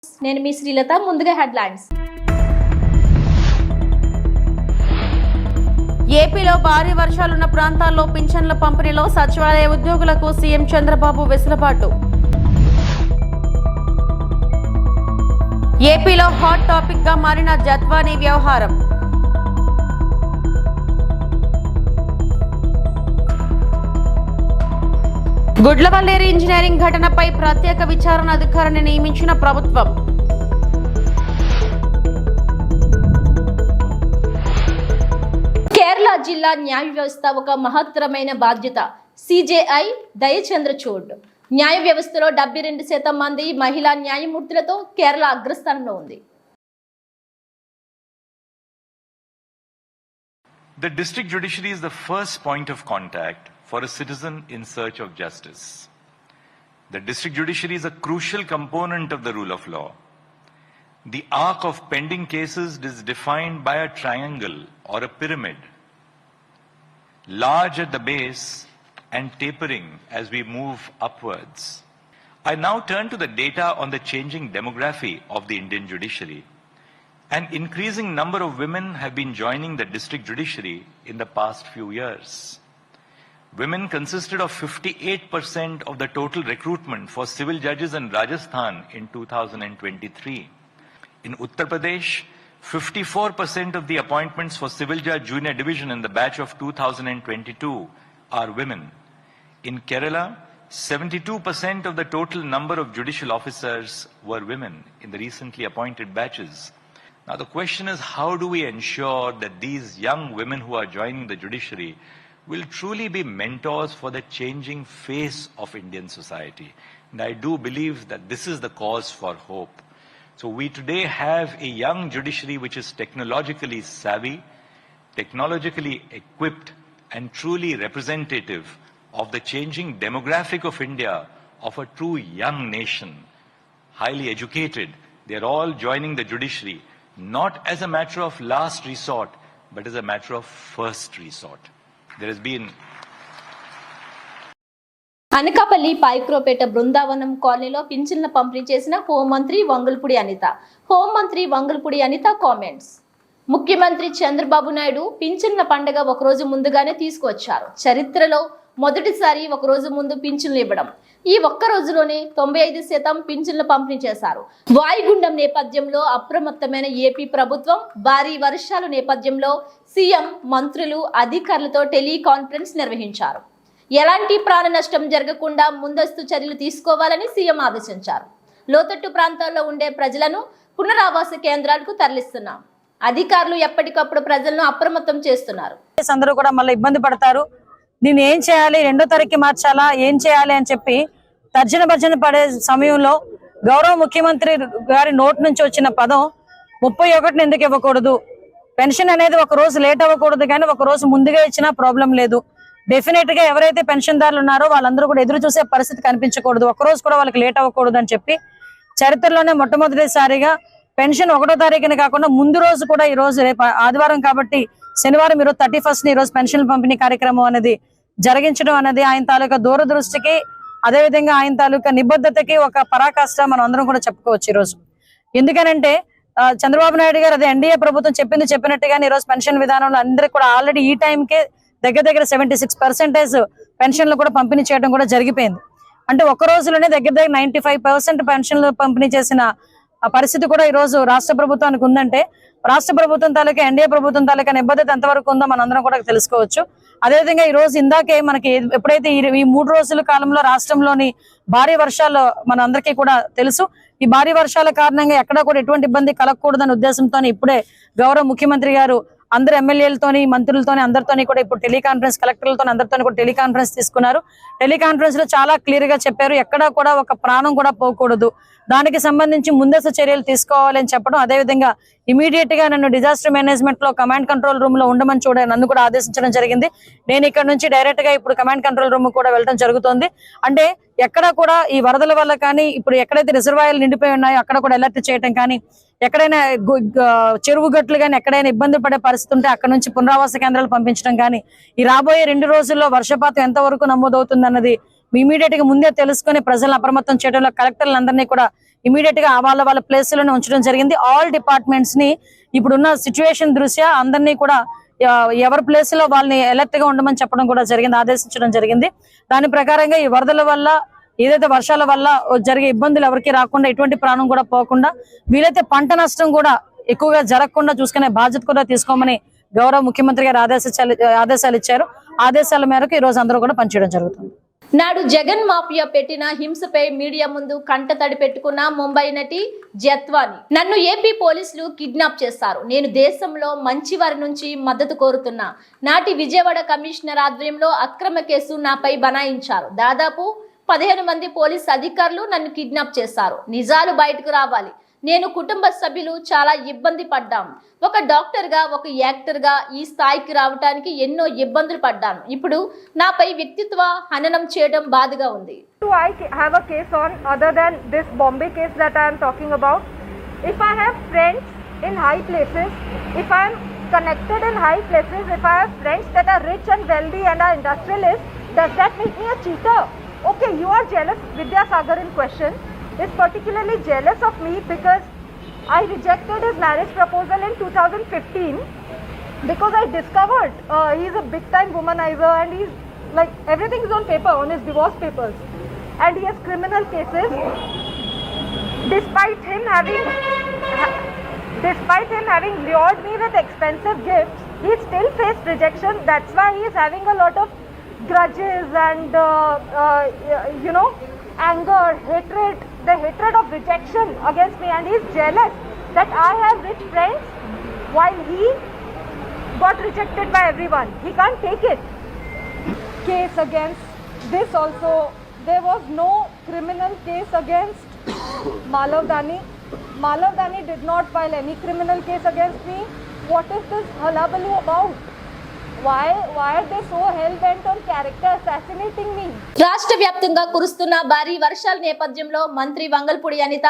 నేను మీ శ్రీలత. ముందుగా హెడ్లైన్స్. ఏపీలో భారీ వర్షాలున్న ప్రాంతాల్లో పింఛన్ల పంపిణీలో సచివాలయ ఉద్యోగులకు సీఎం చంద్రబాబు వెసులుబాటు. ఏపీలో హాట్ టాపిక్ గా మారిన జత్వానీ వ్యవహారం. గుడ్లవల్లేరు ఇంజనీరింగ్ ఘటనపై ప్రత్యేక విచారణ అధికారిని నియమించిన ప్రభుత్వం. కేరళ జిల్లా న్యాయ వ్యవస్థ ఒక మహత్తరమైన బాధ్యత. సిజేఐ దయచంద్రచూడ్. న్యాయ వ్యవస్థలో 72% మంది మహిళా న్యాయమూర్తులతో కేరళ అగ్రస్థానంలో ఉంది. The district judiciary is the first point of contact for a citizen in search of justice. The district judiciary is a crucial component of the rule of law. The arc of pending cases is defined by a triangle or a pyramid, large at the base and tapering as we move upwards. I now turn to the data on the changing demography of the Indian judiciary. An increasing number of women have been joining the district judiciary in the past few years. Women consisted of 58% of the total recruitment for civil judges in Rajasthan in 2023. In Uttar Pradesh, 54% of the appointments for civil judge junior division in the batch of 2022 are women. In Kerala, 72% of the total number of judicial officers were women in the recently appointed batches. Now the question is, how do we ensure that these young women who are joining the judiciary will truly be mentors for the changing face of Indian society? And I do believe that this is the cause for hope. So we today have a young judiciary which is technologically savvy, technologically equipped, and truly representative of the changing demographic of India, of a true young nation, highly educated. They're all joining the judiciary, not as a matter of last resort, but as a matter of first resort. There has been Anakapalli పైక్రోపేట Brindavanam కాలనీలో పింఛన్ల పంపిణీ చేసిన హోంమంత్రి వంగల్పూడి అనిత. హోంమంత్రి Vangalapudi Anitha comments. ముఖ్యమంత్రి చంద్రబాబు నాయుడు పింఛన్ల పండుగ ఒకరోజు ముందుగానే తీసుకువచ్చారు. చరిత్రలో మొదటిసారి ఒకరోజు ముందు పింఛన్లు ఇవ్వడం. ఈ ఒక్క రోజులోనే 95% పింఛన్ల పంపిణీ చేశారు. వాయుగుండం నేపథ్యంలో అప్రమత్తమైన ఏపీ ప్రభుత్వం భారీ వర్షాల నేపథ్యంలో సీఎం మంత్రులు అధికారులతో టెలికాన్ఫరెన్స్ నిర్వహించారు. ఎలాంటి ప్రాణ నష్టం జరగకుండా ముందస్తు చర్యలు తీసుకోవాలని సీఎం ఆదేశించారు. లోతట్టు ప్రాంతాల్లో ఉండే ప్రజలను పునరావాస కేంద్రాలకు తరలిస్తున్నాం. అధికారులు ఎప్పటికప్పుడు ప్రజలను అప్రమత్తం చేస్తున్నారు. అందరూ కూడా మళ్ళీ ఇబ్బంది పడతారు. దీన్ని ఏం చేయాలి, 2వ తారీఖుకి మార్చాలా, ఏం చేయాలి అని చెప్పి తర్జన భర్జన పడే సమయంలో గౌరవ ముఖ్యమంత్రి గారి నోటి నుంచి వచ్చిన పదం 31 ఎందుకు ఇవ్వకూడదు, పెన్షన్ అనేది ఒక రోజు లేట్ అవ్వకూడదు, కానీ ఒక రోజు ముందుగా ఇచ్చినా ప్రాబ్లం లేదు. డెఫినెట్ గా ఎవరైతే పెన్షన్దారులు ఉన్నారో వాళ్ళందరూ కూడా ఎదురు చూసే పరిస్థితి కనిపించకూడదు, ఒక రోజు కూడా వాళ్ళకి లేట్ అవ్వకూడదు అని చెప్పి చరిత్రలోనే మొట్టమొదటిసారిగా పెన్షన్ 1వ తారీఖున కాకుండా ముందు రోజు కూడా ఈ రోజు రేపు ఆదివారం కాబట్టి శనివారం ఈరోజు 31st ఈ రోజు పెన్షన్ పంపిణీ కార్యక్రమం అనేది జరిగించడం అనేది ఆయన తాలూకా దూరదృష్టికి, అదేవిధంగా ఆయన తాలూకా నిబద్ధతకి ఒక పరాకాష్ట మనం అందరం కూడా చెప్పుకోవచ్చు ఈ రోజు. ఎందుకనంటే చంద్రబాబు నాయుడు గారు అదే ఎన్డీఏ ప్రభుత్వం చెప్పినట్టుగానే ఈ రోజు పెన్షన్ విధానంలో అందరికి కూడా ఆల్రెడీ ఈ టైంకే దగ్గర 76% పెన్షన్లు కూడా పంపిణీ చేయడం కూడా జరిగిపోయింది. అంటే ఒక రోజులోనే దగ్గర 95% పెన్షన్లు పంపిణీ చేసిన పరిస్థితి కూడా ఈ రోజు రాష్ట్ర ప్రభుత్వానికి ఉందంటే రాష్ట్ర ప్రభుత్వం తాలూకా ఎన్డీఏ ప్రభుత్వం తాలూకా నిబద్ధత ఎంతవరకు ఉందో మనందరం కూడా తెలుసుకోవచ్చు. అదేవిధంగా ఈ రోజు ఇందాకే మనకి ఎప్పుడైతే ఈ 3 రోజుల కాలంలో రాష్ట్రంలోని భారీ వర్షాలు మన అందరికీ కూడా తెలుసు. ఈ భారీ వర్షాల కారణంగా ఎక్కడా కూడా ఎటువంటి ఇబ్బంది కలగకూడదనే ఉద్దేశంతో ఇప్పుడే గౌరవ ముఖ్యమంత్రి గారు అందరు ఎమ్మెల్యేలతోని మంత్రులతోని అందరితోని కూడా ఇప్పుడు టెలికాన్ఫరెన్స్, కలెక్టర్లతో అందరితోని కూడా టెలికాన్ఫరెన్స్ తీసుకున్నారు. టెలికాన్ఫరెన్స్ లో చాలా క్లియర్ గా చెప్పారు, ఎక్కడా కూడా ఒక ప్రాణం కూడా పోకూడదు, దానికి సంబంధించి ముందస్తు చర్యలు తీసుకోవాలని చెప్పడం. అదేవిధంగా ఇమీడియట్ గా నన్ను డిజాస్టర్ మేనేజ్మెంట్ లో కమాండ్ కంట్రోల్ రూమ్ లో ఉండమని నన్ను కూడా ఆదేశించడం జరిగింది. నేను ఇక్కడ నుంచి డైరెక్ట్ గా ఇప్పుడు కమాండ్ కంట్రోల్ రూమ్ కూడా వెళ్ళడం జరుగుతుంది. అంటే ఎక్కడ కూడా ఈ వరదల వల్ల కానీ ఇప్పుడు ఎక్కడైతే రిజర్వాయర్లు నిండిపోయి ఉన్నాయో అక్కడ కూడా అలర్ట్ చేయడం కానీ, ఎక్కడైనా చెరువు గట్లు కానీ ఎక్కడైనా ఇబ్బంది పడే పరిస్థితి ఉంటే అక్కడ నుంచి పునరావాస కేంద్రాలు పంపించడం కానీ, ఈ రాబోయే 2 రోజుల్లో వర్షపాతం ఎంతవరకు నమోదవుతుంది అన్నది ఇమీడియట్ గా ముందే తెలుసుకుని ప్రజలను అప్రమత్తం చేయడంలో కలెక్టర్లందరినీ కూడా ఇమీడియట్ గా వాళ్ళ ప్లేస్లోనే ఉంచడం జరిగింది. ఆల్ డిపార్ట్మెంట్స్ ని ఇప్పుడున్న సిచ్యువేషన్ దృష్ట్యా అందరినీ కూడా ఎవరి ప్లేస్ లో వాళ్ళని అలర్ట్ గా ఉండమని చెప్పడం కూడా జరిగింది, ఆదేశించడం జరిగింది. దాని ప్రకారంగా ఈ వరదల వల్ల ఏదైతే వర్షాల వల్ల జరిగే ఇబ్బందులు ఎవరికి రాకుండా, ఎటువంటి ప్రాణం కూడా పోకుండా, వీలైతే పంట నష్టం కూడా ఎక్కువగా జరగకుండా చూసుకునే బాధ్యత కూడా తీసుకోమని గౌరవ ముఖ్యమంత్రి గారు ఆదేశాలు ఇచ్చారు. ఆదేశాల మేరకు ఈ రోజు అందరూ కూడా పనిచేయడం జరుగుతుంది. నాడు జగన్ మాఫియా పెట్టిన హింసపై మీడియా ముందు కంటతడి పెట్టుకున్న ముంబై నటి జత్వాని, నన్ను ఏపీ పోలీసులు కిడ్నాప్ చేస్తారు, నేను దేశంలో మంచి వారి నుంచి మద్దతు కోరుతున్నా, నాటి విజయవాడ కమిషనర్ ఆధ్వర్యంలో అక్రమ కేసు నాపై బనాయించారు, దాదాపు 15 మంది పోలీస్ అధికారులు నన్ను కిడ్నాప్ చేశారు, నిజాలు బయటకు రావాలి, నేను కుటుంబ సభ్యులు చాలా ఇబ్బంది పడ్డాం, ఒక డాక్టర్ గా ఒక యాక్టర్ గా ఈ స్థాయికి రావడానికి ఎన్నో ఇబ్బందులు పడ్డాను, ఇప్పుడు నాపై వ్యక్తిత్వ హననం చేయడం బాధగా ఉంది. I have a case on other than this Bombay case that I am talking about. If I have friends in high places, if I am connected in high places, if I have friends that are rich and wealthy and are industrialists, does that make me a cheater? Okay, you are jealous. Vidya Sagar in question is particularly jealous of me because I rejected his marriage proposal in 2015 because I discovered he is a big time womanizer and he's like everything is on paper, on his divorce papers, and he has criminal cases. Despite him having lured me with expensive gifts, he still faced rejection. That's why he is having a lot of grudges and anger, hatred, the hatred of rejection against me, and he is jealous that I have rich friends while he got rejected by everyone. He can't take it. Case against this also, there was no criminal case against Malav Dani. Malav Dani did not file any criminal case against me. What is this hullabaloo about? Why are they so hell-bent on character assassinating me? రాష్ట్ర వ్యాప్తంగా కురుస్తున్న భారీ వర్షాల నేపథ్యంలో మంత్రి Vangalapudi Anitha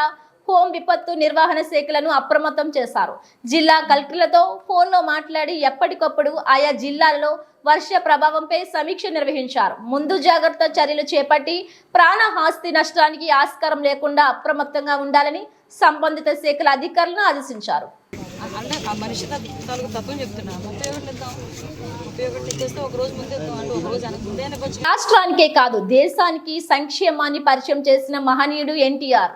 home విపత్తు నిర్వహణ శాఖలను అప్రమత్తం చేశారు. జిల్లా కలెక్టర్లతో ఫోన్లో మాట్లాడి ఎప్పటికప్పుడు ఆయా జిల్లాలలో వర్ష ప్రభావంపై సమీక్ష నిర్వహించారు. ముందు జాగ్రత్త చర్యలు చేపట్టి ప్రాణహాస్తి నష్టానికి ఆస్కారం లేకుండా అప్రమత్తంగా ఉండాలని సంబంధిత శాఖల అధికారులను ఆదేశించారు. అంటే ఆ మనిషి తాలూకు తత్వం చెప్తున్నా 31 చేస్తే ఒక రోజు ముందే అంటే ఒక రోజు ముందే అనుకోవచ్చు. రాష్ట్రానికే కాదు దేశానికి సంక్షేమాన్ని పరిచయం చేసిన మహనీయుడు ఎన్టీఆర్.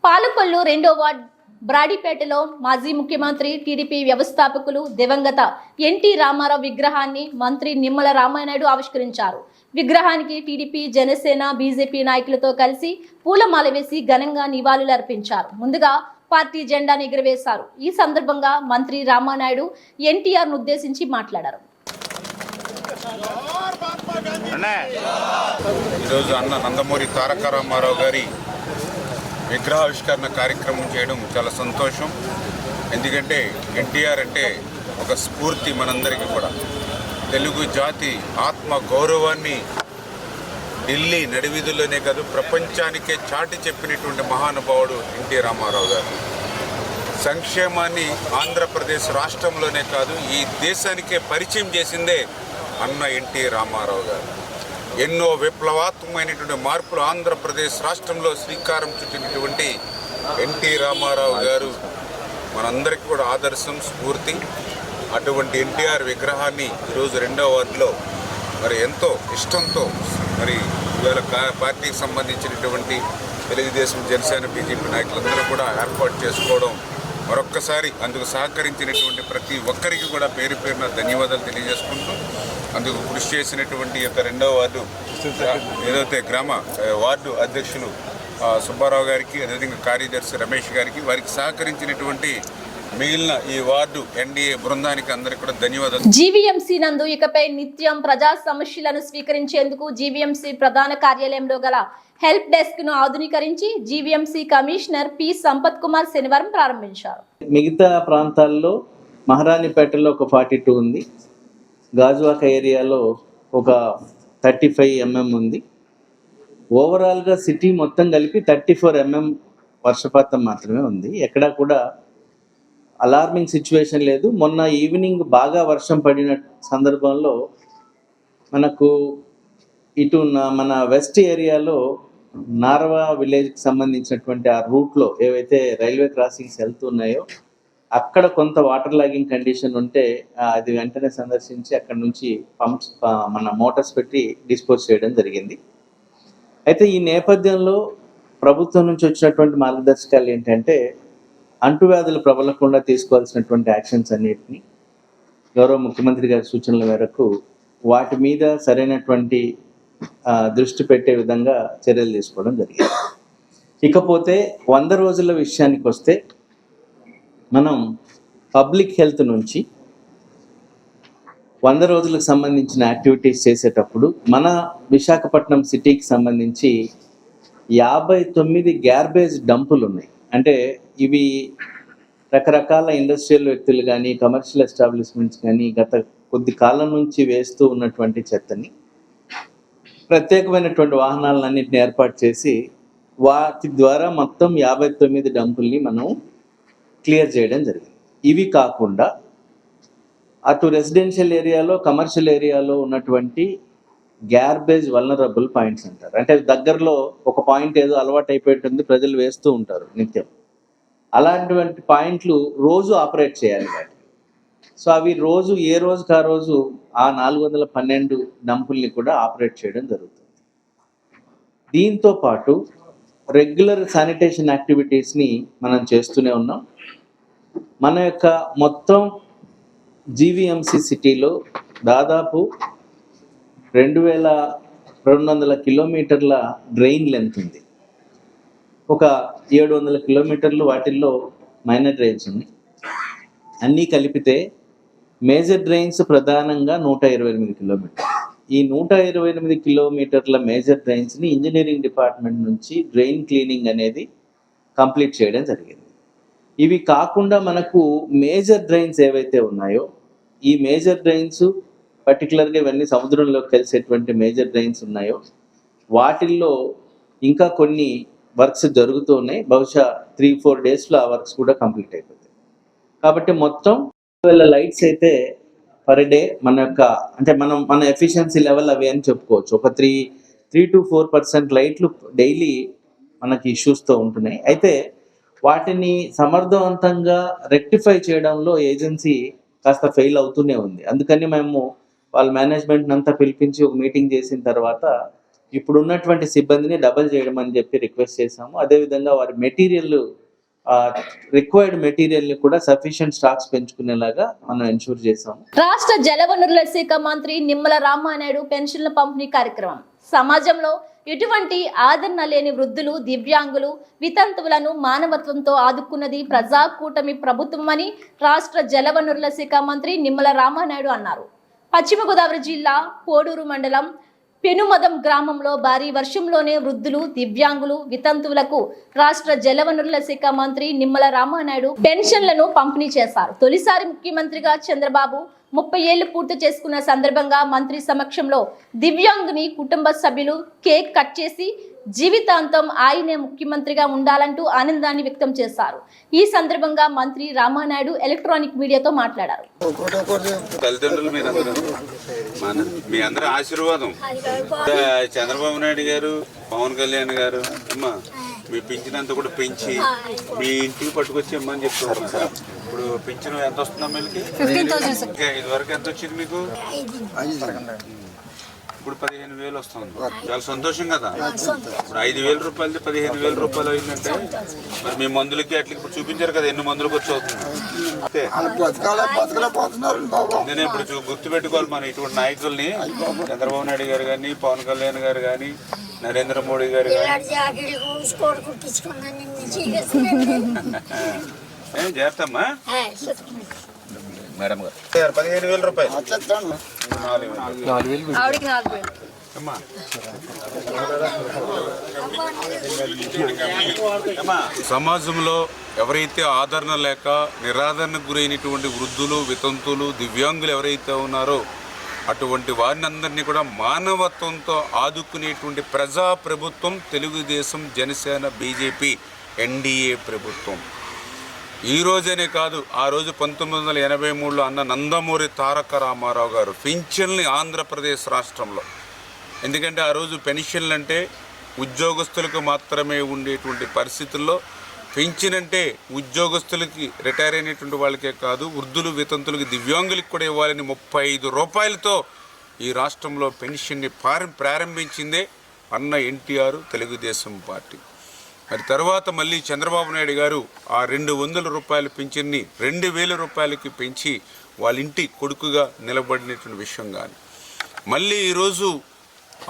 పాలకొల్లు 2వ వార్డ్ బ్రాడీపేటలో మాజీ ముఖ్యమంత్రి టీడీపీ వ్యవస్థాపకులు దివంగత ఎన్టీ రామారావు విగ్రహాన్ని మంత్రి నిమ్మల రామానాయుడు ఆవిష్కరించారు. విగ్రహానికి టీడీపీ, జనసేన, బీజేపీ నాయకులతో కలిసి పూలమాల వేసి ఘనంగా నివాళులు అర్పించారు. ముందుగా పార్టీ జెండాను ఎగురవేశారు. ఈ సందర్భంగా మంత్రి రామానాయుడు ఎన్టీఆర్ను ఉద్దేశించి మాట్లాడారు. ఈరోజు అన్న నందమూరి తారక రామారావు గారి విగ్రహావిష్కరణ కార్యక్రమం చేయడం చాలా సంతోషం. ఎందుకంటే ఎన్టీఆర్ అంటే ఒక స్ఫూర్తి మనందరికీ కూడా. తెలుగు జాతి ఆత్మ గౌరవాన్ని ఢిల్లీ నడివీధుల్లోనే కాదు ప్రపంచానికే చాటి చెప్పినటువంటి మహానుభావుడు ఎన్టీ రామారావు గారు. సంక్షేమాన్ని ఆంధ్రప్రదేశ్ రాష్ట్రంలోనే కాదు ఈ దేశానికే పరిచయం చేసిందే అన్న ఎన్టీ రామారావు గారు. ఎన్నో విప్లవాత్మకమైనటువంటి మార్పులు ఆంధ్రప్రదేశ్ రాష్ట్రంలో శ్రీకారం చుట్టినటువంటి ఎన్టీ రామారావు గారు మనందరికీ కూడా ఆదర్శం, స్ఫూర్తి. అటువంటి ఎన్టీఆర్ విగ్రహాన్ని ఈరోజు 2వ వార్డులో మరి ఎంతో ఇష్టంతో మరి ఇవాళ పార్టీకి సంబంధించినటువంటి తెలుగుదేశం, జనసేన, బీజేపీ నాయకులందరూ కూడా ఏర్పాటు చేసుకోవడం మరొక్కసారి అందుకు సహకరించినటువంటి ప్రతి ఒక్కరికి కూడా పేరు పేరున ధన్యవాదాలు తెలియజేసుకుంటూ అందుకు కృషి చేసినటువంటి యొక్క 2వ వార్డు ఏదైతే గ్రామ వార్డు అధ్యక్షులు సుబ్బారావు గారికి, అదేవిధంగా కార్యదర్శి రమేష్ గారికి, వారికి సహకరించినటువంటి మిగిలిన ఈ వార్డు ఎన్డీఏ బృందానికి అందరికీ కూడా ధన్యవాదాలు. జీవీఎంసీ నందు ఇకపై నిత్యం ప్రజా సమస్యలను స్వీకరించేందుకు జీవీఎంసీ ప్రధాన కార్యాలయంలో గల హెల్ప్ డెస్క్ ను ఆధునీకరించి జీవీఎంసీ కమిషనర్ పి సంపత్ కుమార్ శనివారం ప్రారంభించారు. మిగతా ప్రాంతాల్లో మహారాణిపేటలో ఒక 42 ఉంది, గాజువాక ఏరియాలో ఒక 35 mm ఉంది. ఓవరాల్గా సిటీ మొత్తం కలిపి 34 mm వర్షపాతం మాత్రమే ఉంది. ఎక్కడా కూడా అలార్మింగ్ సిచ్యువేషన్ లేదు. మొన్న ఈవినింగ్ బాగా వర్షం పడిన సందర్భంలో మనకు ఇటు మన వెస్ట్ ఏరియాలో నార్వా విలేజ్కి సంబంధించినటువంటి ఆ రూట్లో ఏవైతే రైల్వే క్రాసింగ్స్ వెళ్తున్నాయో అక్కడ కొంత వాటర్ లాగింగ్ కండిషన్ ఉంటే అది వెంటనే సందర్శించి అక్కడ నుంచి పంప్స్ మన మోటార్స్ పెట్టి డిస్పోజ్ చేయడం జరిగింది. అయితే ఈ నేపథ్యంలో ప్రభుత్వం నుంచి వచ్చినటువంటి మార్గదర్శకాలు ఏంటంటే అంటువ్యాధులు ప్రబలకుండా తీసుకోవాల్సినటువంటి యాక్షన్స్ అన్నిటిని గౌరవ ముఖ్యమంత్రి గారి సూచనల మేరకు వాటి మీద సరైనటువంటి దృష్టి పెట్టే విధంగా చర్యలు తీసుకోవడం జరిగింది. ఇకపోతే 100 రోజుల విషయానికి వస్తే మనం పబ్లిక్ హెల్త్ నుంచి 100 రోజులకు సంబంధించిన యాక్టివిటీస్ చేసేటప్పుడు మన విశాఖపట్నం సిటీకి సంబంధించి 59 గ్యార్బేజ్ డంపులు ఉన్నాయి. అంటే ఇవి రకరకాల ఇండస్ట్రియల్ వ్యక్తులు కానీ కమర్షియల్ ఎస్టాబ్లిష్మెంట్స్ కానీ గత కొద్ది కాలం నుంచి వేస్తూ ఉన్నటువంటి చెత్తని ప్రత్యేకమైనటువంటి వాహనాలన్నింటిని ఏర్పాటు చేసి వాటి ద్వారా మొత్తం 59 డంపుల్ని మనం క్లియర్ చేయడం జరిగింది. ఇవి కాకుండా అటు రెసిడెన్షియల్ ఏరియాలో కమర్షియల్ ఏరియాలో ఉన్నటువంటి గ్యార్బేజ్ వల్నరబుల్ పాయింట్స్ అంటారు. అంటే దగ్గరలో ఒక పాయింట్ ఏదో అలవాటు అయిపోయింటుంది, ప్రజలు వేస్తూ ఉంటారు నిత్యం. అలాంటి పాయింట్లు రోజు ఆపరేట్ చేయాలి వాటి. సో అవి రోజు ఏ రోజుకి ఆ రోజు ఆ 412 డంపుల్ని కూడా ఆపరేట్ చేయడం జరుగుతుంది. దీంతో పాటు రెగ్యులర్ శానిటేషన్ యాక్టివిటీస్ని మనం చేస్తూనే ఉన్నాం. మన యొక్క మొత్తం జీవీఎంసీ సిటీలో దాదాపు 2200 కిలోమీటర్ల డ్రైన్ లెంత్ ఉంది. ఒక 700 కిలోమీటర్లు వాటిల్లో మైనర్ డ్రైన్స్ ఉన్నాయి. అన్నీ కలిపితే మేజర్ డ్రైన్స్ ప్రధానంగా 128 కిలోమీటర్లు. ఈ 128 కిలోమీటర్ల మేజర్ డ్రైన్స్ని ఇంజనీరింగ్ డిపార్ట్మెంట్ నుంచి డ్రైన్ క్లీనింగ్ అనేది కంప్లీట్ చేయడం జరిగింది. ఇవి కాకుండా మనకు మేజర్ డ్రైన్స్ ఏవైతే ఉన్నాయో ఈ మేజర్ డ్రైన్స్ పర్టికులర్గా ఇవన్నీ సముద్రంలోకి కలిసేటువంటి మేజర్ డ్రైన్స్ ఉన్నాయో వాటిల్లో ఇంకా కొన్ని వర్క్స్ జరుగుతూ ఉన్నాయి. బహుశా 3-4 డేస్లో ఆ వర్క్స్ కూడా కంప్లీట్ అయిపోతాయి. కాబట్టి మొత్తం 2000 లైట్స్ అయితే పర్ డే మన యొక్క అంటే మన ఎఫిషియన్సీ లెవెల్ అవి అని చెప్పుకోవచ్చు. ఒక 3 to 4% లైట్లు డైలీ మనకి ఇష్యూస్తో ఉంటున్నాయి. అయితే వాటిని సమర్థవంతంగా రెక్టిఫై చేయడంలో ఏజెన్సీ కాస్త ఫెయిల్ అవుతూనే ఉంది. అందుకని మేము వాళ్ళ మేనేజ్మెంట్ అంతా పిలిపించి ఒక మీటింగ్ చేసిన తర్వాత ఇప్పుడు ఉన్నటువంటి సిబ్బందిని డబల్ చేయడం అని చెప్పి రిక్వెస్ట్ చేశాము. అదేవిధంగా వారి మెటీరియల్ రిక్వైర్డ్ మెటీరియల్ని కూడా సఫిషియెంట్ స్టాక్స్ పెంచుకునేలాగా మనం ఎన్షూర్ చేశాము. రాష్ట్ర జలవనరుల శాఖ మంత్రి నిమ్మల రామానాయుడు పెన్షన్ల పంపిణీ కార్యక్రమం. సమాజంలో ఎటువంటి ఆదరణ లేని వృద్ధులు, దివ్యాంగులు, వితంతువులను మానవత్వంతో ఆదుకున్నది ప్రజాకూటమి ప్రభుత్వమని రాష్ట్ర జలవనరుల శాఖ మంత్రి నిమ్మల రామానాయుడు అన్నారు. పశ్చిమ గోదావరి జిల్లా పోడూరు మండలం పెనుమదం గ్రామంలో భారీ వర్షంలోనే వృద్ధులు, దివ్యాంగులు, వితంతువులకు రాష్ట్ర జలవనరుల శాఖ మంత్రి నిమ్మల రామానాయుడు పెన్షన్లను పంపిణీ చేశారు. తొలిసారి ముఖ్యమంత్రిగా చంద్రబాబు 30 ఏళ్లు పూర్తి చేసుకున్న సందర్భంగా మంత్రి సమక్షంలో దివ్యాంగుని కుటుంబ సభ్యులు కేక్ కట్ చేసి జీవితాంతం ఆయనే ముఖ్యమంత్రిగా ఉండాలంటూ ఆనందాన్ని వ్యక్తం చేశారు. ఈ సందర్భంగా మంత్రి రామానాయుడు ఎలక్ట్రానిక్ మీడియాతో మాట్లాడారు. తల్లిదండ్రులు మీ అందరూ ఆశీర్వాదం. చంద్రబాబు నాయుడు గారు, పవన్ కళ్యాణ్ గారు అమ్మా మీ పింఛనంతా కూడా పెంచి మీ ఇంటికి పట్టుకొచ్చి ఇమ్మని చెప్తున్నారు. ఇప్పుడు పింఛను ఎంత వస్తుందా మీకు? ఇదివరకు ఎంత వచ్చింది మీకు? ఇప్పుడు 15,000 వస్తుంది. చాలా సంతోషం కదా. ఇప్పుడు 5,000 రూపాయలది 15,000 రూపాయలు అయిందంటే మరి మీ మందులకి అట్లా ఇప్పుడు చూపించారు కదా ఎన్ని మందులకు వచ్చి అవుతుంది. నేను ఇప్పుడు గుర్తుపెట్టుకోవాలి మన ఇటువంటి నాయకుల్ని, చంద్రబాబు నాయుడు గారు కానీ, పవన్ కళ్యాణ్ గారు కానీ, నరేంద్ర మోడీ గారు కానీ. చేస్తామా మేడం గారు? 15,000 రూపాయలు. సమాజంలో ఎవరైతే ఆదరణ లేక నిరాదరణకు గురైనటువంటి వృద్ధులు, వితంతులు, దివ్యాంగులు ఎవరైతే ఉన్నారో అటువంటి వారిని అందరినీ కూడా మానవత్వంతో ఆదుకునేటువంటి ప్రజా ప్రభుత్వం తెలుగుదేశం, జనసేన, బీజేపీ, ఎన్డీఏ ప్రభుత్వం. ఈ రోజనే కాదు, ఆ రోజు 1983లో అన్న నందమూరి తారక రామారావు గారు పెన్షన్లు ఆంధ్రప్రదేశ్ రాష్ట్రంలో. ఎందుకంటే ఆ రోజు పెన్షన్లు అంటే ఉద్యోగస్తులకు మాత్రమే ఉండేటువంటి పరిస్థితుల్లో పింఛన్ అంటే ఉద్యోగస్తులకి రిటైర్ అయినటువంటి వాళ్ళకే కాదు, వృద్ధులు, వితంతులకి, దివ్యాంగులకు కూడా ఇవ్వాలని 35 రూపాయలతో ఈ రాష్ట్రంలో పెన్షన్ని ప్రారంభించిందే అన్న ఎన్టీఆర్, తెలుగుదేశం పార్టీ. మరి తర్వాత మళ్ళీ చంద్రబాబు నాయుడు గారు ఆ 200 రూపాయల పింఛన్ని 2000 రూపాయలకి పెంచి వాళ్ళ ఇంటి కొడుకుగా నిలబడినటువంటి విషయం కానీ, మళ్ళీ ఈరోజు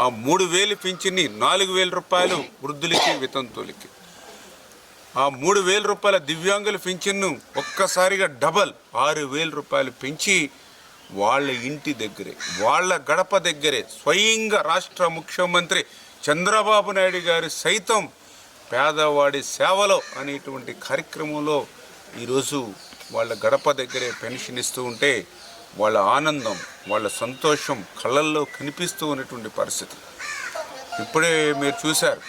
ఆ 3000 పింఛన్ని 4000 రూపాయలు వృద్ధులకి, వితంతులకి, ఆ 3000 రూపాయల దివ్యాంగుల పింఛన్ను ఒక్కసారిగా డబల్ 6000 రూపాయలు పెంచి వాళ్ళ ఇంటి దగ్గరే, వాళ్ళ గడప దగ్గరే స్వయంగా రాష్ట్ర ముఖ్యమంత్రి చంద్రబాబు నాయుడు గారు సైతం పేదవాడి సేవలో అనేటువంటి కార్యక్రమంలో ఈరోజు వాళ్ళ గడప దగ్గరే పెన్షన్ ఇస్తూ ఉంటే వాళ్ళ ఆనందం, వాళ్ళ సంతోషం కళ్ళల్లో కనిపిస్తూ ఉన్నటువంటి పరిస్థితి. ఇప్పుడే మీరు చూశారు,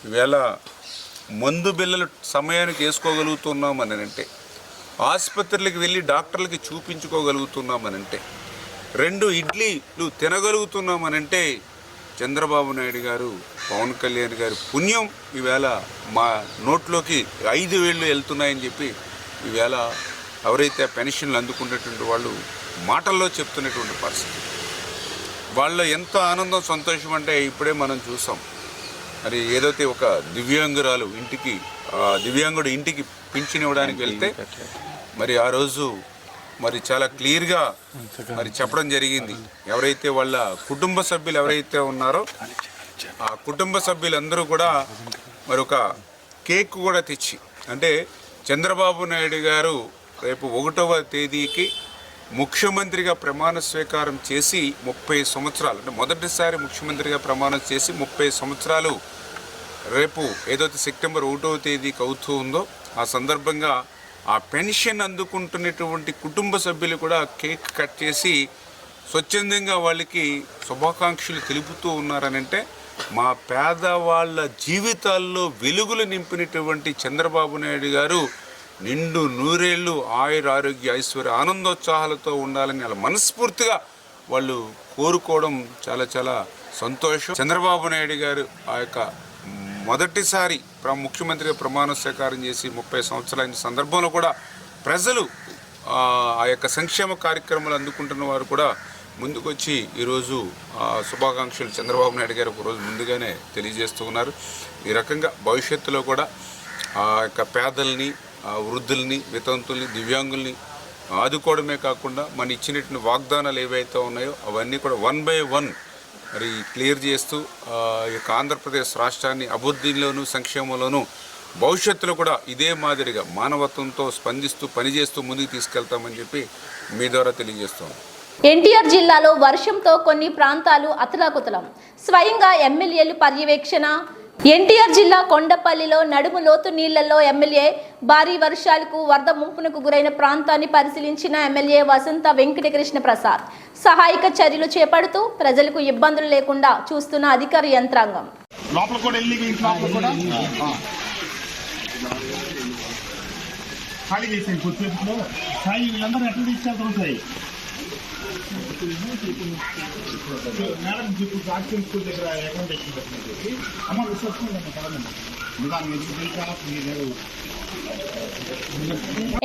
ఈవేళ మందు బిళ్ళలు సమయానికి వేసుకోగలుగుతున్నామనంటే, ఆసుపత్రులకు వెళ్ళి డాక్టర్లకి చూపించుకోగలుగుతున్నామనంటే, 2 ఇడ్లీలు తినగలుగుతున్నామనంటే చంద్రబాబు నాయుడు గారు, పవన్ కళ్యాణ్ గారి పుణ్యం. ఈవేళ మా నోట్లోకి 5,000 వెళ్తున్నాయని చెప్పి ఈవేళ ఎవరైతే పెన్షన్లు అందుకున్నటువంటి వాళ్ళు మాటల్లో చెప్తున్నటువంటి పరిస్థితి. వాళ్ళ ఎంత ఆనందం, సంతోషం అంటే ఇప్పుడే మనం చూసాం. మరి ఏదైతే ఒక దివ్యాంగుడు ఇంటికి పింఛన్ ఇవ్వడానికి వెళ్తే మరి ఆ రోజు మరి చాలా క్లియర్గా మరి చెప్పడం జరిగింది. ఎవరైతే వాళ్ళ కుటుంబ సభ్యులు ఎవరైతే ఉన్నారో ఆ కుటుంబ సభ్యులందరూ కూడా మరి ఒక కేక్ కూడా తెచ్చి, అంటే చంద్రబాబు నాయుడు గారు రేపు 1వ తేదీకి ముఖ్యమంత్రిగా ప్రమాణ స్వీకారం చేసి 30 సంవత్సరాలు, అంటే మొదటిసారి ముఖ్యమంత్రిగా ప్రమాణం చేసి 30 సంవత్సరాలు రేపు ఏదైతే సెప్టెంబర్ 1వ తేదీకి అవుతూ ఉందో ఆ సందర్భంగా ఆ పెన్షన్ అందుకుంటున్నటువంటి కుటుంబ సభ్యులు కూడా కేక్ కట్ చేసి స్వచ్ఛందంగా వాళ్ళకి శుభాకాంక్షలు తెలుపుతూ ఉన్నారనంటే మా పేదవాళ్ళ జీవితాల్లో వెలుగులు నింపినటువంటి చంద్రబాబు నాయుడు గారు నిండు నూరేళ్ళు ఆయుర ఆరోగ్య ఐశ్వర్య ఆనందోత్సాహాలతో ఉండాలని అలా మనస్ఫూర్తిగా వాళ్ళు కోరుకోవడం చాలా చాలా సంతోషం. చంద్రబాబు నాయుడు గారు ఆ యొక్క మొదటిసారి ముఖ్యమంత్రిగా ప్రమాణ స్వీకారం చేసి 30 సంవత్సరాల సందర్భంలో కూడా ప్రజలు ఆ యొక్క సంక్షేమ కార్యక్రమాలు అందుకుంటున్న వారు కూడా ముందుకొచ్చి ఈరోజు శుభాకాంక్షలు చంద్రబాబు నాయుడు గారు ఒకరోజు ముందుగానే తెలియజేస్తూ ఉన్నారు. ఈ రకంగా భవిష్యత్తులో కూడా ఆ యొక్క పేదల్ని, వృద్ధుల్ని, వితంతుల్ని, దివ్యాంగుల్ని ఆదుకోవడమే కాకుండా మన ఇచ్చినటువంటి వాగ్దానాలు ఏవైతే ఉన్నాయో అవన్నీ కూడా 1 by 1 మరి క్లియర్ చేస్తూ ఈ యొక్క ఆంధ్రప్రదేశ్ రాష్ట్రాన్ని అభివృద్ధిలోనూ సంక్షేమంలోనూ భవిష్యత్తులో కూడా ఇదే మాదిరిగా మానవత్వంతో స్పందిస్తూ పనిచేస్తూ ముందుకు తీసుకెళ్తామని చెప్పి మీ ద్వారా తెలియజేస్తాం. ఎన్టీఆర్ జిల్లాలో వర్షంతో కొన్ని ప్రాంతాలు అతలాకుతలం. స్వయంగా ఎమ్మెల్యేలు పర్యవేక్షణ. ఎన్టీఆర్ జిల్లా కొండపల్లిలో నడుము లోతు నీళ్లలో ఎమ్మెల్యే భారీ వర్షాలకు వరద ముంపునకు గురైన ప్రాంతాన్ని పరిశీలించిన ఎమ్మెల్యే వసంత వెంకటకృష్ణ ప్రసాద్ సహాయక చర్యలు చేపడుతూ ప్రజలకు ఇబ్బందులు లేకుండా చూస్తున్న అధికార యంత్రాంగం.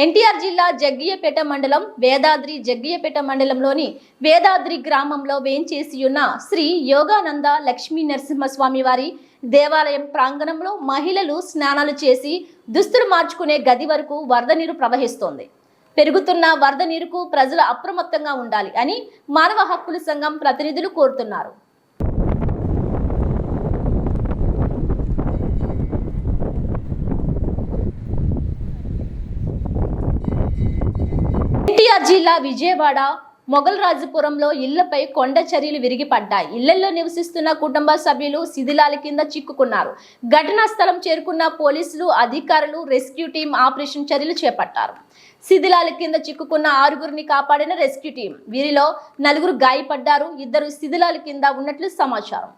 ఎన్టీఆర్ జిల్లా జగ్గియపేట మండలం జగ్గియపేట మండలంలోని వేదాద్రి గ్రామంలో వేంచేసి ఉన్న శ్రీ యోగానంద లక్ష్మీ నరసింహస్వామి వారి దేవాలయం ప్రాంగణంలో మహిళలు స్నానాలు చేసి దుస్తులు మార్చుకునే గది వరకు వరద నీరు ప్రవహిస్తోంది. పెరుగుతున్న వరద నీరుకు ప్రజలు అప్రమత్తంగా ఉండాలి అని మానవ హక్కుల సంఘం ప్రతినిధులు కోరుతున్నారు. ఎన్టీఆర్ జిల్లా విజయవాడ మొగల్రాజుపురంలో ఇళ్లపై కొండ చర్యలు విరిగిపడ్డాయి. ఇళ్లలో నివసిస్తున్న కుటుంబ సభ్యులు శిథిలాల కింద చిక్కుకున్నారు. ఘటనా స్థలం చేరుకున్న పోలీసులు అధికారులు రెస్క్యూ టీం ఆపరేషన్ చర్యలు చేపట్టారు. శిథిలాల కింద చిక్కుకున్న 6గురిని కాపాడిన రెస్క్యూ టీం. వీరిలో 4 గాయపడ్డారు. 2 శిథిలాల కింద ఉన్నట్లు సమాచారం.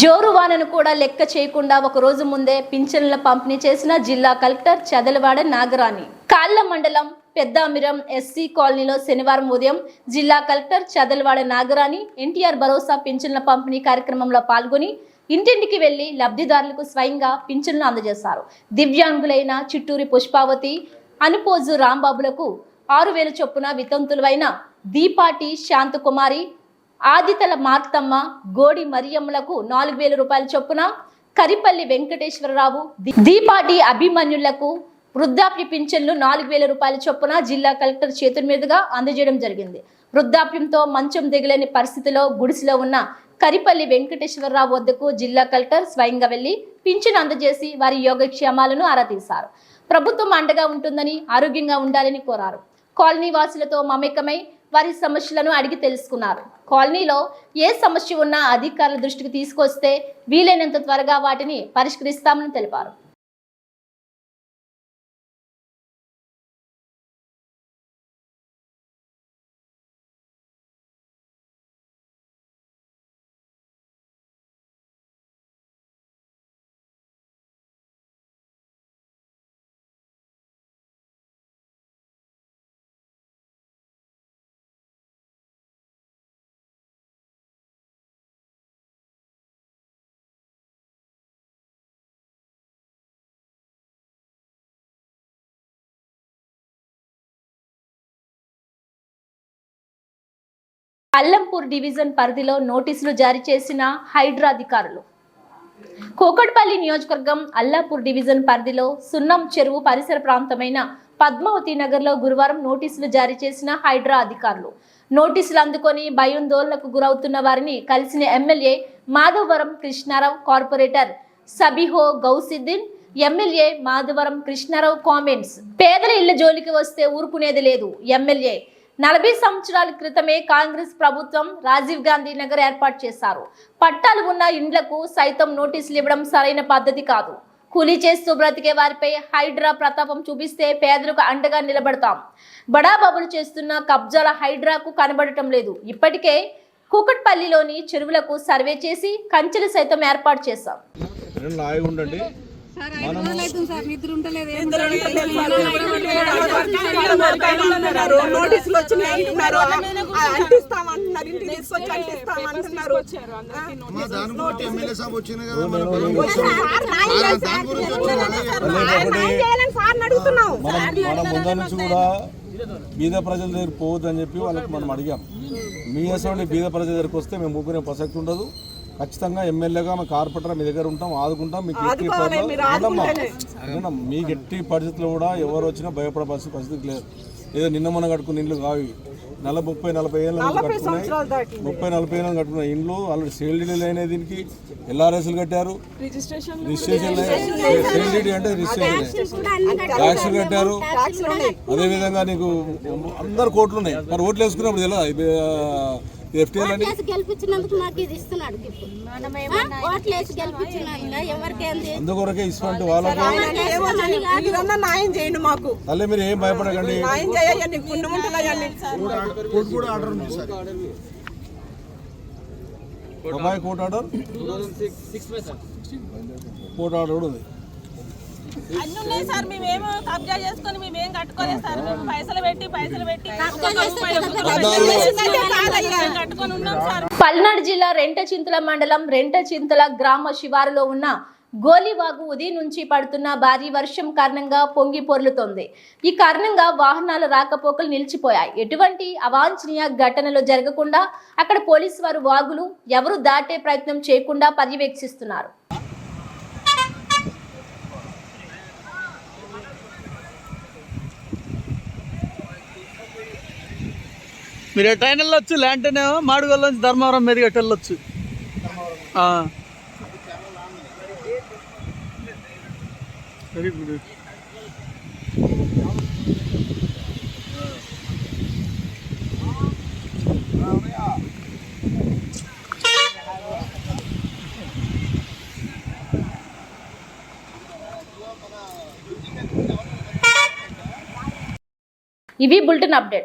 జోరు వానను కూడా లెక్క చేయకుండా ఒక రోజు ముందే పింఛన్ల పంపిణీ చేసిన జిల్లా కలెక్టర్ చదలవాడ నాగరాణి. కాళ్ళ మండలం పెద్దామిరం ఎస్సీ కాలనీలో శనివారం ఉదయం జిల్లా కలెక్టర్ చదలవాడ నాగరాణి ఎన్టీఆర్ భరోసా పింఛన్ల పంపిణీ కార్యక్రమంలో పాల్గొని ఇంటింటికి వెళ్లి లబ్ధిదారులకు స్వయంగా పింఛన్లు అందజేశారు. దివ్యాంగులైన చిట్టూరి పుష్పావతి, అనుపోజు రాంబాబులకు 6,000 చొప్పున వితంతులైన దీపాటి శాంతకుమారి, ఆదితల మార్తమ్మ, గోడి మరియమ్మలకు 4,000 రూపాయల చొప్పున, కరిపల్లి వెంకటేశ్వరరావు, దీపాటి అభిమన్యులకు వృద్ధాప్య పింఛన్లు 4,000 రూపాయల చొప్పున జిల్లా కలెక్టర్ చేతుల మీదుగా అందజేయడం జరిగింది. వృద్ధాప్యంతో మంచం దిగలేని పరిస్థితిలో గుడిసెలో ఉన్న కరిపల్లి వెంకటేశ్వరరావు వద్దకు జిల్లా కలెక్టర్ స్వయంగా వెళ్లి పింఛన్ అందజేసి వారి యోగక్షేమాలను ఆరా తీశారు. ప్రభుత్వం అండగా ఉంటుందని, ఆరోగ్యంగా ఉండాలని కోరారు. కాలనీ వాసులతో మమేకమై వారి సమస్యలను అడిగి తెలుసుకున్నారు. కాలనీలో ఏ సమస్య ఉన్నా అధికారుల దృష్టికి తీసుకొస్తే వీలైనంత త్వరగా వాటిని పరిష్కరిస్తామని తెలిపారు. అల్లంపూర్ డివిజన్ పరిధిలో నోటీసులు జారీ చేసిన హైడ్రా అధికారులు. కూకట్పల్లి నియోజకవర్గం అల్లాపూర్ డివిజన్ పరిధిలో సున్నం చెరువు పరిసర ప్రాంతమైన పద్మావతి నగర్లో గురువారం నోటీసులు జారీ చేసిన హైడ్రా అధికారులు. నోటీసులు అందుకొని భయాందోళనకు గురవుతున్న వారిని కలిసిన MLA Madhavaram Krishnarao, corporator Sabiha Gousiddin, MLA Madhavaram Krishnarao comments. పేదల ఇళ్ల జోలికి వస్తే ఊరుకునేది లేదు. ఎమ్మెల్యే 40 సంవత్సరాల క్రితమే కాంగ్రెస్ ప్రభుత్వం రాజీవ్ గాంధీ నగర్ ఏర్పాటు చేశారు. పట్టాలు ఉన్న ఇండ్లకు సైతం నోటీసులు ఇవ్వడం సరైన పద్ధతి కాదు. కూలీ చేస్తూ బ్రతికే వారిపై హైడ్రా ప్రతాపం చూపిస్తే పేదలకు అండగా నిలబడతాం. బడాబాబులు చేస్తున్న కబ్జాల హైడ్రాకు కనబడటం లేదు. ఇప్పటికే కూకట్పల్లిలోని చెరువులకు సర్వే చేసి కంచెలు సైతం ఏర్పాటు చేశాం. నోటీసులు వచ్చినాయి అంటున్నారు, అంటిస్తామంటున్నారు, ఇంటికి తీసుకొచ్చి అంటిస్తామంటున్నారు. బీద ప్రజల దగ్గర పోవద్దని చెప్పి వాళ్ళకి మనం అడిగాం. మీ అసలు బీద ప్రజల దగ్గరికి వస్తే మేము ఊరుకునే ప్రసక్తి ఉండదు. ఖచ్చితంగా ఎమ్మెల్యేగా మేము కార్పొరేటర్ మీ దగ్గర ఉంటాం, ఆదుకుంటాం. మీకు మీకు ఎట్టి పరిస్థితుల్లో కూడా ఎవరు వచ్చినా భయపడే పరిస్థితి లేదు. ఏదో నిన్న మొన్న కట్టుకున్న ఇండ్లు కావి 30-40 ఏళ్ళ కట్టుకున్నాయి. 30-40 ఏళ్ళ కట్టుకున్న ఇండ్లు ఆల్రెడీ సేల్ డీడీలు అయినాయి. దీనికి ఎల్ఆర్ఎస్లు కట్టారు, రిజిస్ట్రేషన్ సేల్ డీడీ అంటే రిజిస్ట్రేషన్, ట్యాక్స్లు కట్టారు. అదేవిధంగా నీకు అందరు కోట్లు ఉన్నాయి. మరి ఓట్లు వేసుకున్నప్పుడు ఎలా అందుకొరకే ఇటువంటి వాళ్ళకి న్యాయం చేయండి మాకు. అల్లే మీరు ఏం భయపడకండి. అబ్బాయి కోర్టు ఆర్డర్ కూడా ఉంది. అన్ని ఉన్నాయి సార్. మేమేమో కబ్జా చేసుకొని మేమేం కట్టుకోలేదు సార్. మేము పైసలు పెట్టి కట్టుకొని ఉన్నాం సార్. పల్నాడు జిల్లా రెంటచింతల మండలం రెంటచింతల గ్రామ శివారులో ఉన్న గోలివాగు ఉదయం నుంచి పడుతున్న భారీ వర్షం కారణంగా పొంగి పొర్లుతోంది. ఈ కారణంగా వాహనాల రాకపోకలు నిలిచిపోయాయి. ఎటువంటి అవాంఛనీయ ఘటనలు జరగకుండా అక్కడ పోలీసు వారు వాగులు ఎవరు దాటే ప్రయత్నం చేయకుండా పర్యవేక్షిస్తున్నారు. మీరు ట్రైన్ వెళ్ళొచ్చు, ల్యాంటనేమో మాడుగోళ్ళ నుంచి ధర్మవరం మీదుగా వెళ్ళొచ్చు. Very good. ఇవి బులెటిన్ అప్డేట్స్.